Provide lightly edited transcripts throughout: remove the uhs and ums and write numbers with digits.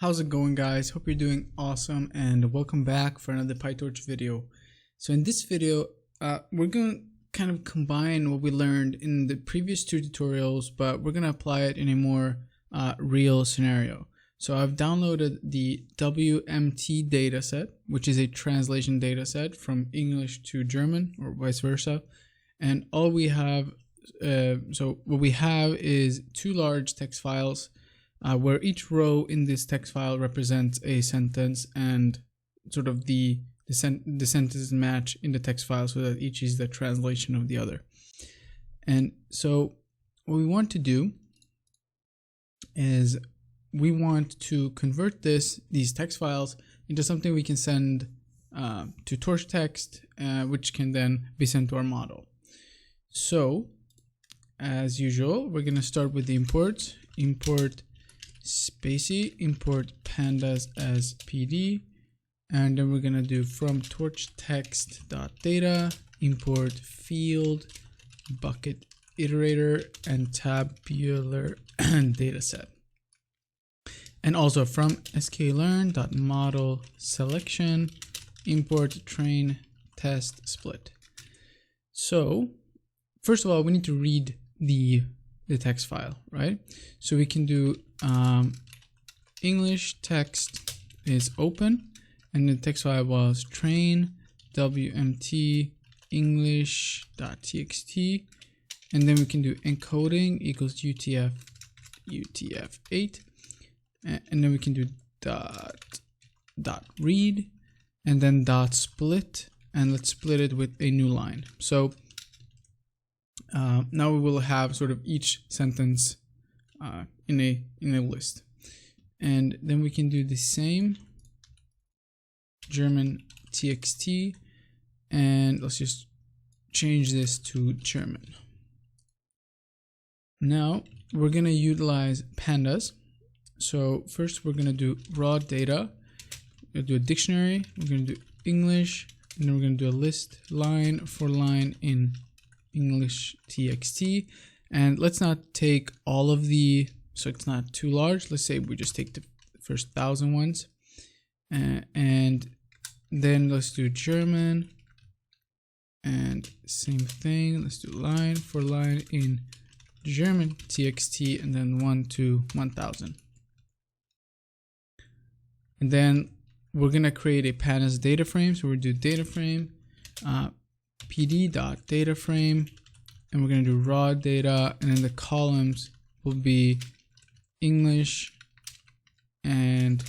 How's it going, guys? Hope you're doing awesome and welcome back for another Pytorch video. So in this video, we're going to kind of combine what we learned in the previous two tutorials, but we're going to apply it in a more real scenario. So I've downloaded the WMT dataset, which is a translation dataset from English to German or vice versa. And all we have, what we have is two large text files where each row in this text file represents a sentence and sort of the sentences match in the text file so that each is the translation of the other. And so what we want to do is we want to convert these text files into something we can send to Torchtext, which can then be sent to our model. So as usual, we're going to start with the import spacey import pandas as PD, and then we're going to do from torchtext.data import field bucket iterator and tabular dataset, and also from sklearn.model selection import train test split. So first of all, we need to read the text file, right? So we can do English text is open, and the text file was train wmt english.txt, and then we can do encoding equals utf8, and then we can do dot read and then dot split, and let's split it with a new line. So now we will have sort of each sentence in a list, and then we can do the same German txt, and let's just change this to German. Now we're going to utilize pandas. So first we're going to do raw data, we're going to do a dictionary, we're going to do English, and then we're going to do a list line for line in English txt. And let's not take all of the, so it's not too large. Let's say we just take the first 1,000 ones, and then let's do German, and same thing, let's do line for line in German txt, and then 1 to 1,000. And then we're gonna create a pandas data frame. So we'll do data frame pd.data frame, and we're going to do raw data, and then the columns will be English and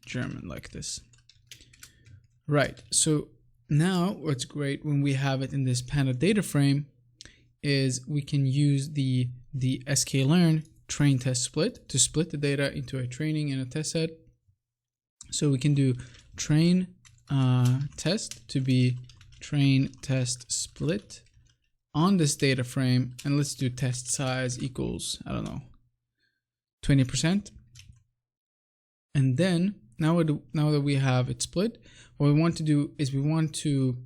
German like this. Right, so now what's great when we have it in this panda data frame is we can use the sklearn train test split to split the data into a training and a test set. So we can do train test to be train test split on this data frame, and let's do test size equals, I don't know, 20%. And then now that we have it split, what we want to do is we want to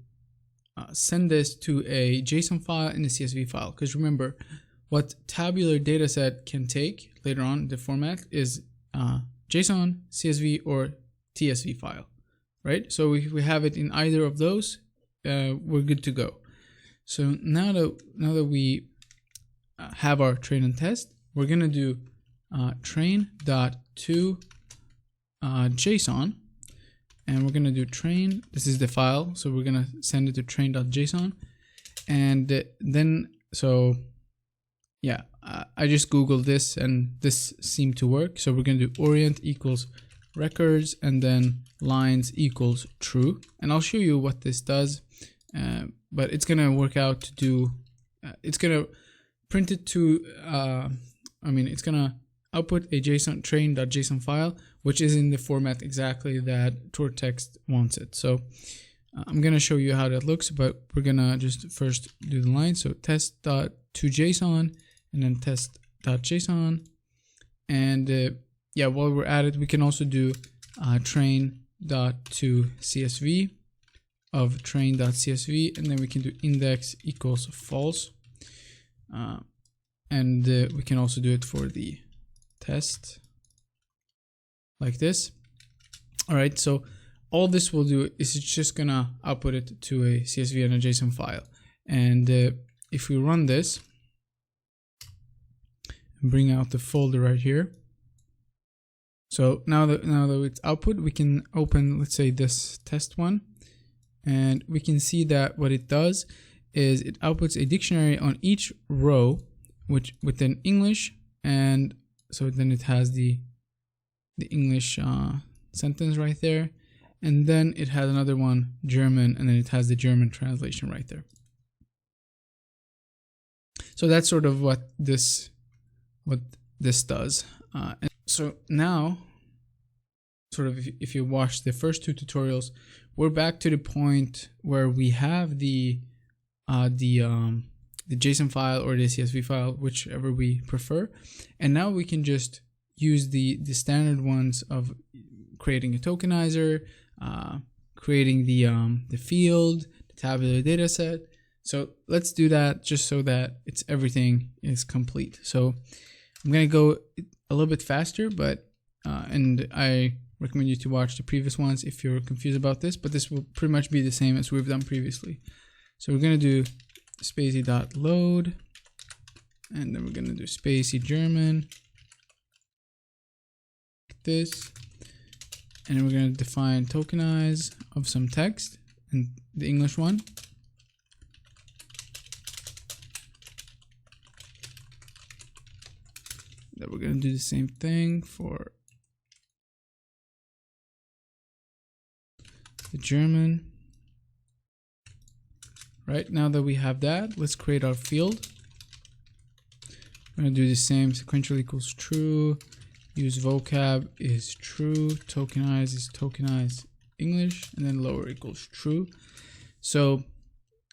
send this to a JSON file and a CSV file, because remember what tabular dataset can take later on, the format is JSON, CSV, or TSV file, right? So if we have it in either of those, we're good to go. So now that we have our train and test, we're gonna do train.to.json, and we're gonna do train. This is the file, so we're gonna send it to train.json, and then so yeah, I just googled this and this seemed to work. So we're gonna do orient equals records and then lines equals true, and I'll show you what this does. But it's gonna work out to do, it's gonna print it to, it's gonna output a JSON train.json file, which is in the format exactly that Torchtext wants it. So I'm gonna show you how that looks, but we're gonna just first do the line. So test.toJSON and then test.json, and yeah, while we're at it, we can also do train.toCSV of train.csv, and then we can do index equals false, and we can also do it for the test like this. All right, so all this will do is it's just gonna output it to a CSV and a JSON file. And if we run this and bring out the folder right here, so now that it's output, we can open, let's say, this test one, and we can see that what it does is it outputs a dictionary on each row, which within English, and so then it has the English sentence right there, and then it has another one, German, and then it has the German translation right there. So that's sort of what this does. And so now, sort of, if you watch the first two tutorials, we're back to the point where we have the JSON file or the CSV file, whichever we prefer, and now we can just use the standard ones of creating a tokenizer, creating the field, the tabular data set. So let's do that just so that everything is complete. So I'm gonna go a little bit faster, but and I recommend you to watch the previous ones if you're confused about this, but this will pretty much be the same as we've done previously. So we're gonna do spacey.load, and then we're gonna do spacey German, like this, and then we're gonna define tokenize of some text, and the English one. Then we're gonna do the same thing for the German. Right, now that we have that, let's create our field. We're gonna do the same, sequential equals true, use vocab is true, tokenize is tokenize English, and then lower equals true. So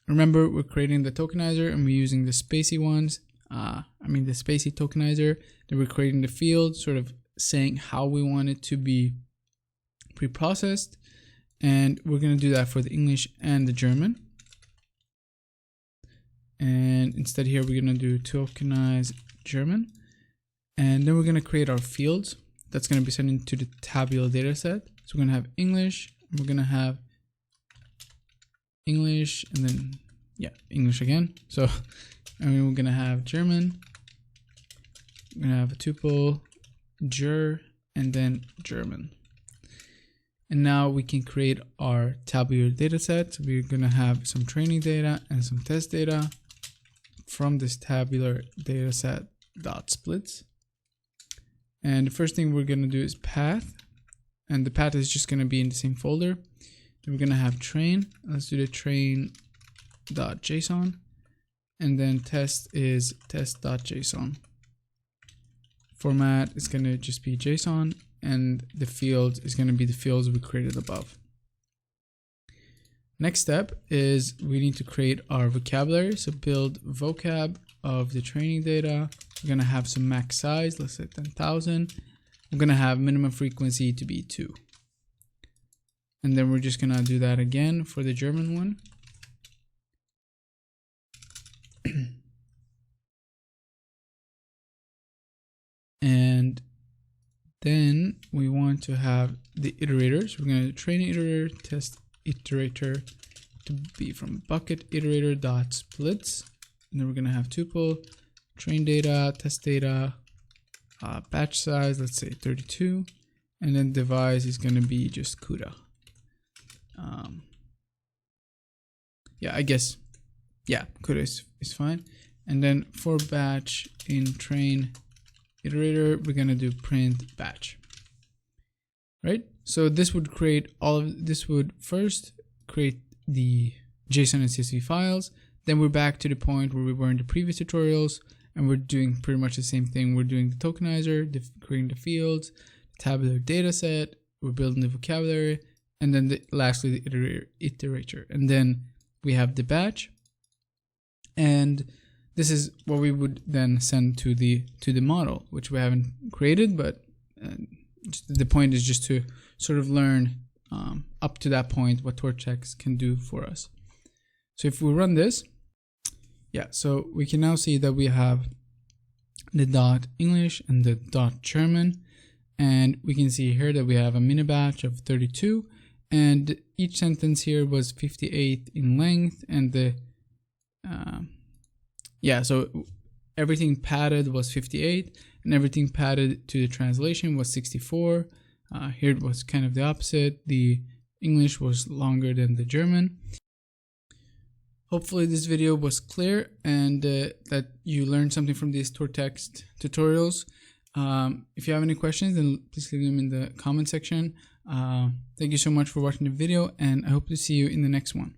remember, we're creating the tokenizer and we're using the spacey ones, the spacey tokenizer. Then we're creating the field, sort of saying how we want it to be pre-processed, and we're gonna do that for the English and the German. And instead here, we're gonna do tokenize German. And then we're gonna create our fields. That's gonna be sent into the tabular data set. So we're gonna have English, and we're gonna have English, and then, English again. So, we're gonna have German. We're gonna have a tuple, ger, and then German. And now we can create our tabular data set. So we're gonna have some training data and some test data from this tabular data set dot splits. And the first thing we're going to do is path, and the path is just going to be in the same folder. Then we're going to have train. Let's do the train.json, and then test is test.json. Format is going to just be JSON, and the field is going to be the fields we created above. Next step is we need to create our vocabulary. So build vocab of the training data. We're gonna have some max size, let's say 10,000. We're gonna have minimum frequency to be 2. And then we're just gonna do that again for the German one. And then we want to have the iterators. We're gonna train iterator, test iterator to be from bucket iterator dot splits, and then we're gonna have tuple, train data, test data, batch size, let's say 32, and then device is gonna be just CUDA. CUDA is fine. And then for batch in train iterator, we're gonna do print batch. Right? So this would create this would first create the JSON and CSV files. Then we're back to the point where we were in the previous tutorials, and we're doing pretty much the same thing. We're doing the tokenizer, creating the fields, the tabular data set, we're building the vocabulary, and then lastly the iterator. And then we have the batch, and this is what we would then send to the model, which we haven't created, but the point is just to sort of learn up to that point what Torchtext can do for us. So if we run this, so we can now see that we have the dot English and the dot German, And we can see here that we have a mini batch of 32, and each sentence here was 58 in length, and the so everything padded was 58, and everything padded to the translation was 64. Here it was kind of the opposite. The English was longer than the German. Hopefully this video was clear and that you learned something from these Torchtext tutorials. If you have any questions, then please leave them in the comment section. Thank you so much for watching the video, and I hope to see you in the next one.